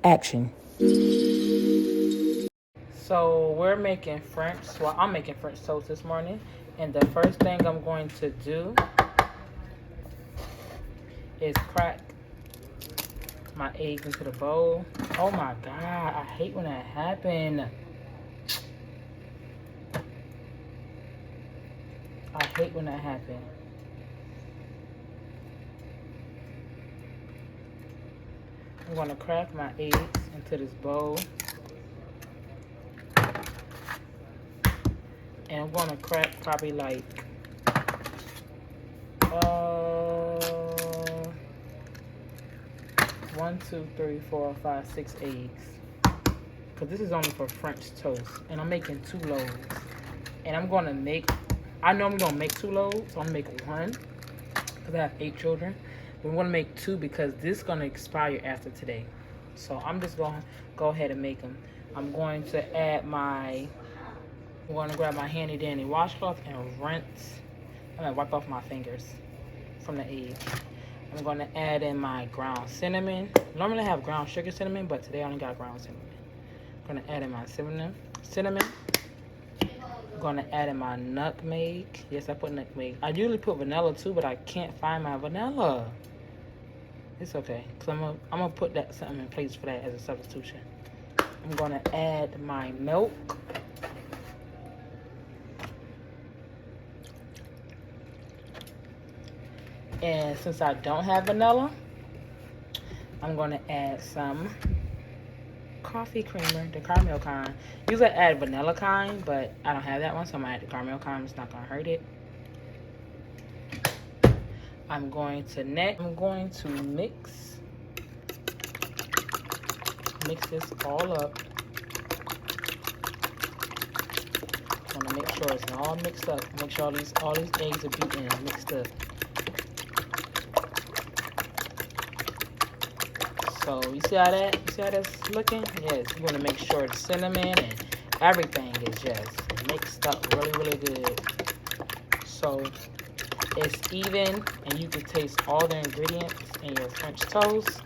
Action. So we're making French, well, I'm making French toast this morning. And the first thing I'm going to do is crack my eggs into the bowl. Oh my God, I hate when that happens. I hate when that happens. I'm gonna crack my eggs into this bowl. And I'm gonna crack probably like, 1, 2, 3, 4, 5, 6 eggs. Because this is only for French toast. And I'm making 2 loaves. And I'm gonna make, I know I'm gonna make 2 loaves, so I'm gonna make 1. Because I have 8 children. But I'm gonna make 2 because this is gonna expire after today. So I'm just gonna go ahead and make them. I'm going to add I'm gonna grab my handy dandy washcloth and rinse. I'm gonna wipe off my fingers from the egg. I'm gonna add in my ground cinnamon. Normally I have ground sugar cinnamon, but today I only got ground cinnamon. I'm gonna add in my cinnamon. I'm gonna add in my nutmeg. Yes, I put nutmeg. I usually put vanilla too, but I can't find my vanilla. It's okay, cause I'm gonna put that something in place for that as a substitution. I'm gonna add my milk. And since I don't have vanilla, I'm going to add some coffee creamer, the caramel kind. Usually I add vanilla kind, but I don't have that one, so I'm going to add the caramel kind. It's not going to hurt it. I'm going to mix this all up. I'm going to make sure it's all mixed up. Make sure all these eggs are beaten and mixed up. So you see how that's looking? Yes, you want to make sure the cinnamon and everything is just mixed up really, really good. So it's even and you can taste all the ingredients in your French toast.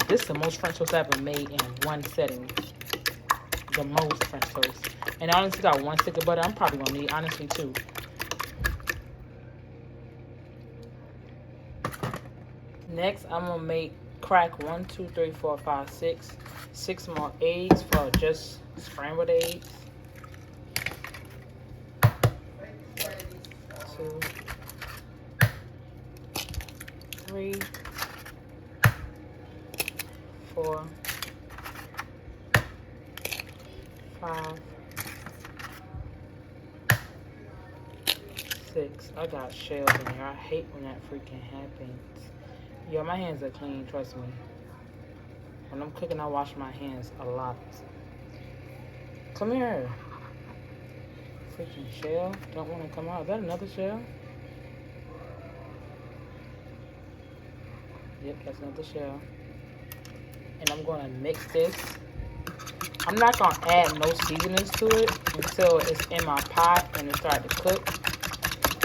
This is the most French toast I've ever made in one setting. The most French toast. And I only got 1 stick of butter. I'm probably going to need, honestly, 2. Next, I'm going to crack 1, 2, 3, 4, 5, 6 more eggs for just scrambled eggs. 2, 3, 4, 5, 6. I got shells in here. I hate when that freaking happens. Yeah, my hands are clean, trust me. When I'm cooking, I wash my hands a lot. Come here. Freaking shell. Don't want to come out. Is that another shell? Yep, that's another shell. And I'm going to mix this. I'm not going to add no seasonings to it until it's in my pot and it starts to cook.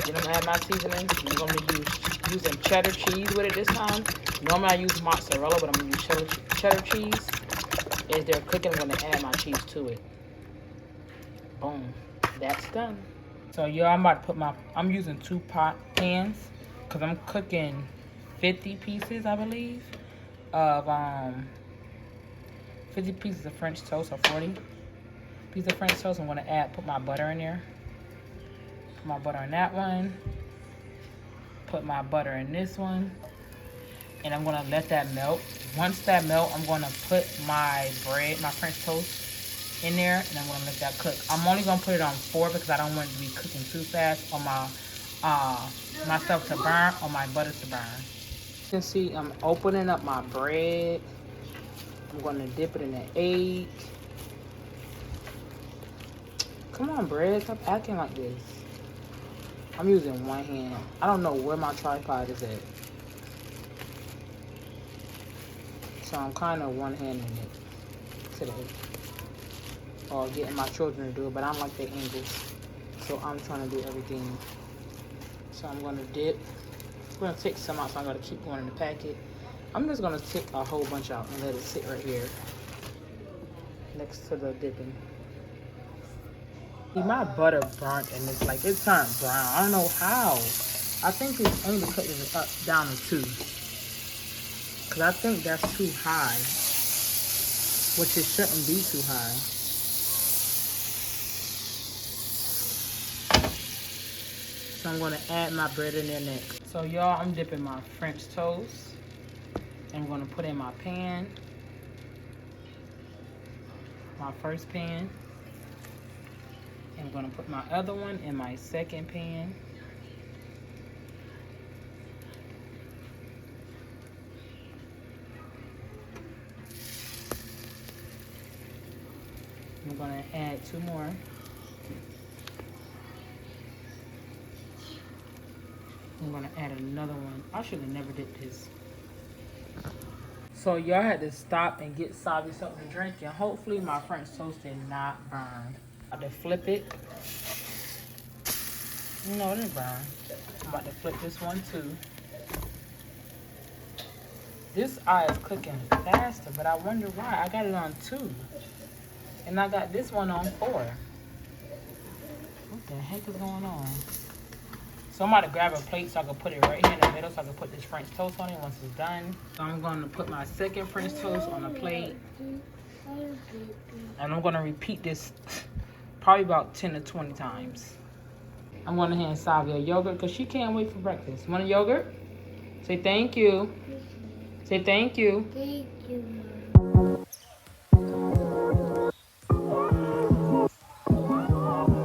Then I'm going to add my seasonings. I'm going to be using cheddar cheese with it this time. Normally I use mozzarella, but I'm going to use cheddar cheese. As they're cooking, I'm going to add my cheese to it. Boom. That's done. So yeah, I'm using 2 pot pans because I'm cooking 50 pieces, I believe, of 50 pieces of French toast, or 40 pieces of French toast. I'm going to put my butter in there. Put my butter in that one. Put my butter in this one. And I'm going to let that melt. Once that melts, I'm going to put my French toast in there, and I'm going to let that cook. I'm only going to put it on 4 because I don't want it to be cooking too fast or myself to burn or my butter to burn. You can see I'm opening up my bread. I'm going to dip it in the egg. Come on, bread. Stop acting like this. I'm using one hand. I don't know where my tripod is at. So I'm kind of one-handing it today. Or getting my children to do it, but I don't like their angles. So I'm trying to do everything. So I'm going to dip. I'm going to take some out, so I'm going to keep one in the packet. I'm just gonna take a whole bunch out and let it sit right here next to the dipping. See, my butter burnt and it's like it turned brown. I don't know how. I think it's only cutting it up down to 2. Cause I think that's too high, which it shouldn't be too high. So I'm gonna add my bread in there next. So y'all, I'm dipping my French toast. I'm gonna put in my pan, my first pan. I'm gonna put my other one in my second pan. I'm gonna add 2 more. I'm gonna add another one. I should have never did this. So y'all had to stop and get Savi something to drink, and hopefully my French toast did not burn. I had to flip it. No, it didn't burn. I'm about to flip this one too. This eye is cooking faster, but I wonder why. I got it on 2. And I got this one on 4. What the heck is going on? So I'm about to grab a plate so I can put it right here in the middle so I can put this French toast on it once it's done. So I'm going to put my second French toast on a plate. And I'm going to repeat this probably about 10 to 20 times. I'm going to hand Savi a yogurt because she can't wait for breakfast. Want a yogurt? Say thank you. Say thank you. Thank you.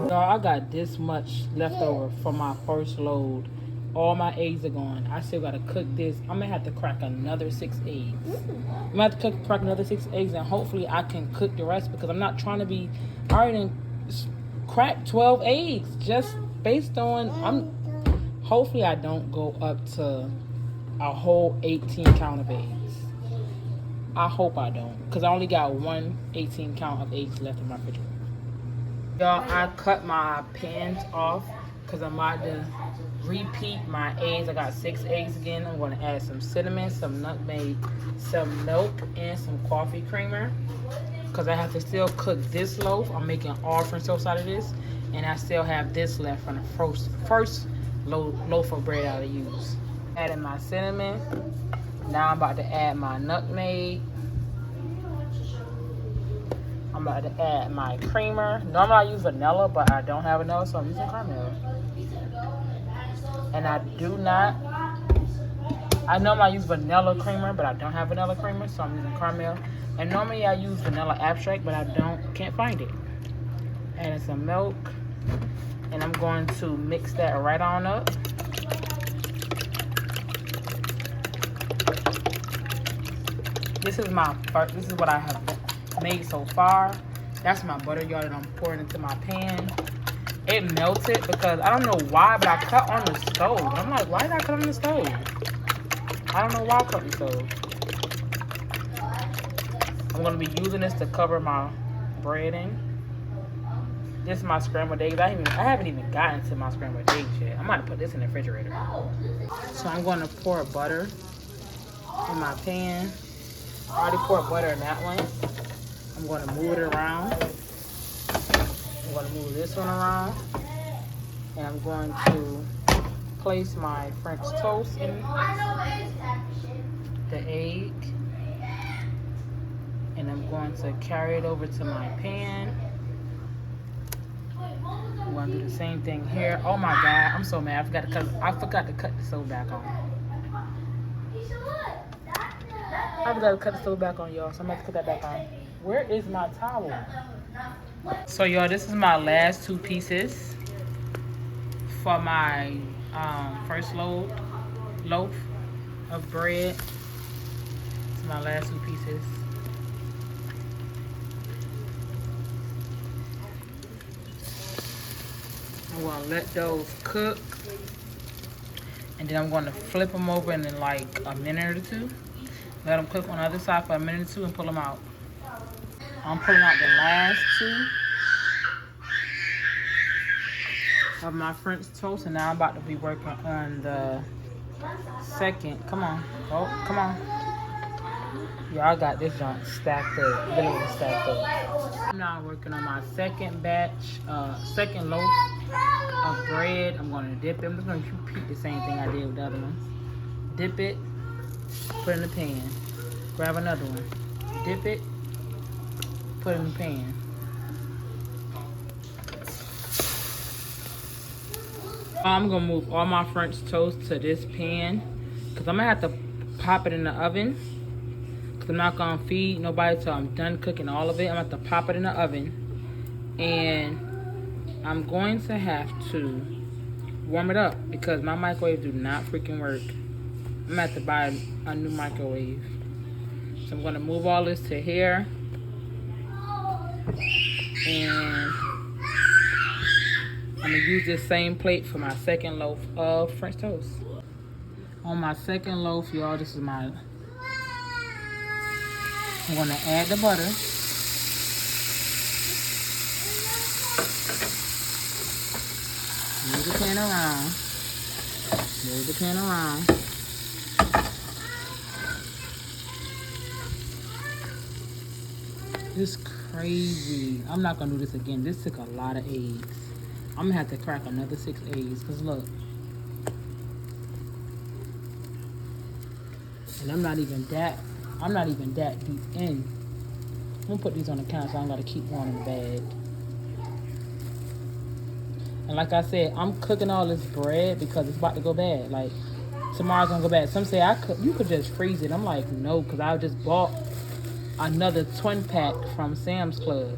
Y'all, I got this much left over from my first load. All my eggs are gone. I still gotta cook this. I'm gonna have to crack another 6 eggs. I'm gonna have to crack another 6 eggs, and hopefully I can cook the rest because I'm not trying to be. I already cracked 12 eggs just based on. Hopefully I don't go up to a whole 18 count of eggs. I hope I don't, because I only got one 18 count of eggs left in my refrigerator. Y'all, I cut my pans off because I'm about to repeat my eggs. I got 6 eggs again. I'm going to add some cinnamon, some nutmeg, some milk, and some coffee creamer. Because I have to still cook this loaf. I'm making all French toast out of this. And I still have this left from the first loaf of bread I use. Adding my cinnamon. Now I'm about to add my nutmeg. I'm about to add my creamer. Normally I use vanilla, but I don't have vanilla, so I'm using caramel. And I normally use vanilla creamer, but I don't have vanilla creamer, so I'm using caramel. And normally I use vanilla abstract, but I can't find it. Adding some milk. And I'm going to mix that right on up. This is what I have made so far. That's my butter, y'all, that I'm pouring into my pan. It melted because I don't know why, but I cut on the stove. I'm like, why did I cut on the stove? I don't know why I cut on the stove. I'm gonna be using this to cover my bread in. This is my scrambled eggs. I haven't even gotten to my scrambled eggs yet. I'm gonna put this in the refrigerator. So I'm gonna pour butter in my pan. I already poured butter in that one. I'm going to move it around. I'm going to move this one around. And I'm going to place my French toast in the egg. And I'm going to carry it over to my pan. I'm going to do the same thing here. Oh my God, I'm so mad. I forgot to cut the stove back on. I forgot to cut the stove back on, y'all, so I'm going to put that back on. Where is my towel? So, y'all, this is my last 2 pieces for my first loaf of bread. This is my last 2 pieces. I'm going to let those cook. And then I'm going to flip them over in like a minute or 2. Let them cook on the other side for a minute or 2 and pull them out. I'm pulling out the last 2 of my French toast, and now I'm about to be working on the second. Come on. Oh, come on. Y'all got this joint stacked up, literally stacked up. I'm now working on my second batch, second loaf of bread. I'm gonna dip it. I'm just gonna repeat the same thing I did with the other ones. Dip it, put it in the pan. Grab another one, dip it, put it in the pan. I'm gonna move all my French toast to this pan because I'm gonna have to pop it in the oven. Cause I'm not gonna feed nobody till I'm done cooking all of it. I'm gonna have to pop it in the oven, and I'm going to have to warm it up because my microwave do not freaking work. I'm gonna have to buy a new microwave. So I'm gonna move all this to here, and I'm gonna use this same plate for my second loaf of French toast. On my second loaf, y'all, this is my, I'm gonna add the butter. Move the pan around. Move the pan around. This is crazy. I'm not gonna do this again. This took a lot of eggs. I'm gonna have to crack another 6 eggs, cause look. And I'm not even that deep in. I'm gonna put these on the counter so I don't gotta keep one in the bag. And like I said, I'm cooking all this bread because it's about to go bad. Like, tomorrow's gonna go bad. Some say you could just freeze it. I'm like, no, because I just bought another twin pack from Sam's Club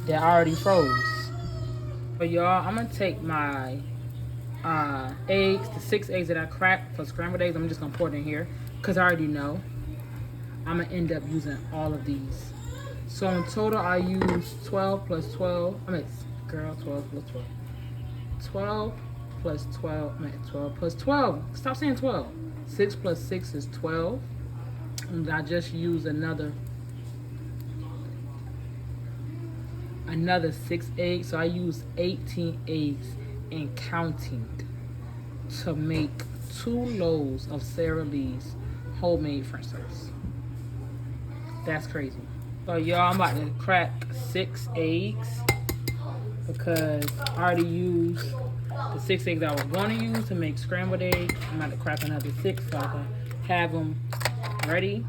that already froze. But y'all, I'm gonna take my eggs, the 6 eggs that I cracked for scrambled eggs. I'm just gonna pour it in here because I already know I'm gonna end up using all of these. So in total, I used 12 plus 12. 12 plus 12. 12 plus 12. 12 plus 12. Stop saying 12. 6 plus 6 is 12. And I just used another 6 eggs. So I used 18 eggs and counting to make 2 loaves of Sara Lee's homemade French toast. That's crazy. So y'all, I'm about to crack 6 eggs because I already used the 6 eggs I was going to use to make scrambled eggs. I'm about to crack another 6 so I can have them ready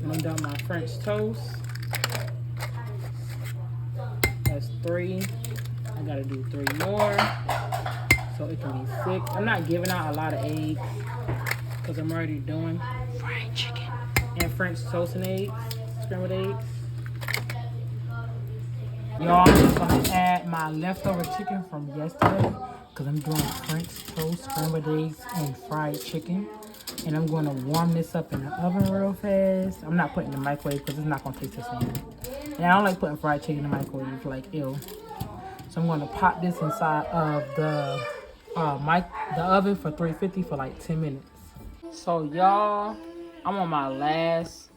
when I'm done with my French toast. That's 3. I gotta do 3 more so it can be 6. I'm not giving out a lot of eggs because I'm already doing fried chicken and French toast and eggs. Scrambled eggs. Y'all, I'm just gonna add my leftover chicken from yesterday because I'm doing French toast, scrambled eggs, and fried chicken. And I'm gonna warm this up in the oven real fast. I'm not putting it in the microwave because it's not gonna taste the same. And I don't like putting fried chicken in the microwave, like ew. So I'm gonna pop this inside of the oven for 350 for like 10 minutes. So y'all, I'm on my last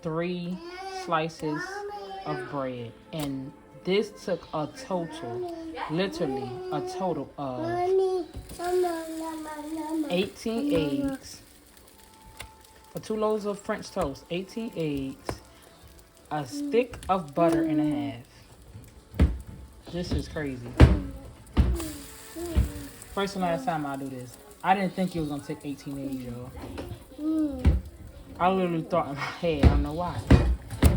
3 slices of bread, and this took a total, literally a total of 18 eggs for 2 loaves of French toast, 18 eggs, a stick of butter and a half. This is crazy. First and last time I do this. I didn't think it was gonna take 18 eggs, y'all. I literally thought in my head, I don't know why.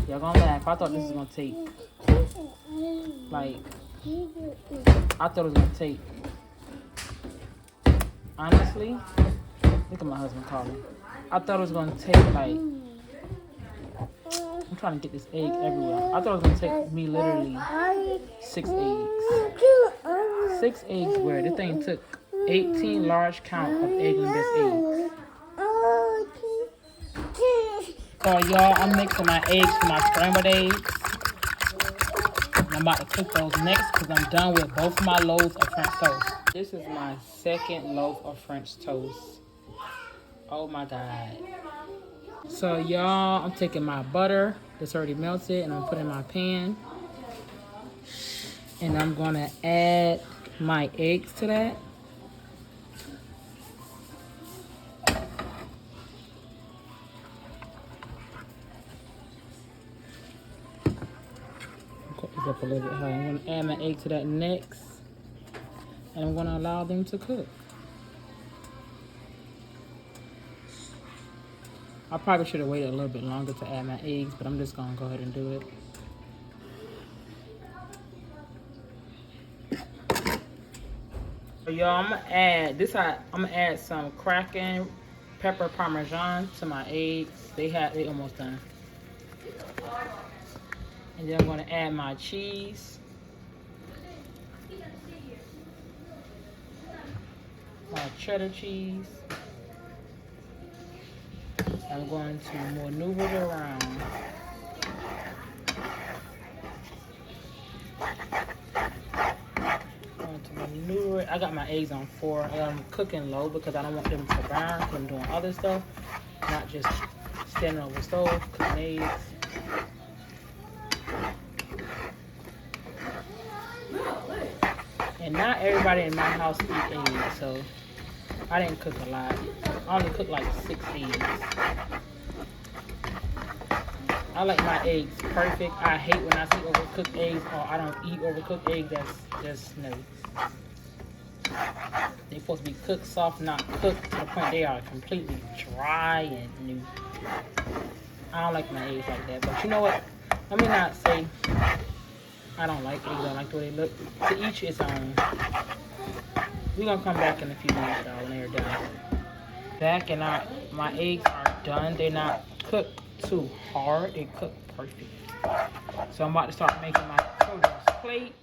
Y'all gonna laugh. I thought this was gonna take, like, honestly, look at my husband calling. I thought it was gonna take, like, I'm trying to get this egg everywhere. I thought it was gonna take me literally 6 eggs. 6 eggs where this thing took 18 large count of eggless eggs. So y'all, I'm mixing my eggs for my scrambled eggs. And I'm about to cook those next because I'm done with both of my loaves of French toast. This is my second loaf of French toast. Oh my God. So y'all, I'm taking my butter that's already melted and I'm putting it in my pan. And I'm gonna add my eggs to that. this up a little bit higher. I'm gonna add my egg to that next, and I'm gonna allow them to cook. I probably should have waited a little bit longer to add my eggs, but I'm just gonna go ahead and do it. So y'all, I'm gonna add this. I'm gonna add some cracking pepper parmesan to my eggs. They almost done. And then I'm gonna add my cheese, my cheddar cheese. I'm going to maneuver it around. I got my eggs on 4. I got them cooking low because I don't want them to burn because I'm doing other stuff, not just standing over the stove cooking eggs. And not everybody in my house eat eggs, so I didn't cook a lot. I only cooked like 6 eggs. I like my eggs perfect. I hate when I see overcooked eggs, or I don't eat overcooked eggs. That's just no. They're supposed to be cooked soft, not cooked to the point they are completely dry and new. I don't like my eggs like that. But you know what? Let me not say I don't like eggs. I don't like the way they look. To each its own. We're going to come back in a few minutes, y'all, when they're done. Back and my eggs are done. They're not cooked too hard. They cook perfect. So I'm about to start making my children's plates.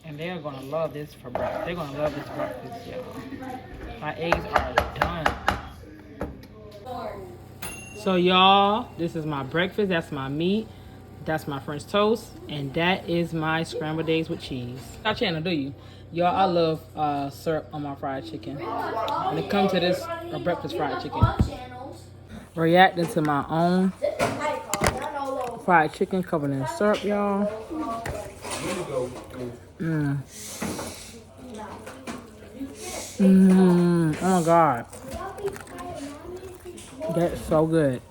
And they're gonna love this for breakfast. They're gonna love this breakfast, y'all. My eggs are done. So y'all, this is my breakfast. That's my meat. That's my French toast. And that is my scrambled eggs with cheese. Not channel, do you? Y'all, I love syrup on my fried chicken. When it comes to this breakfast fried chicken. Reacting to my own fried chicken covered in syrup, y'all. Oh my God. That's so good.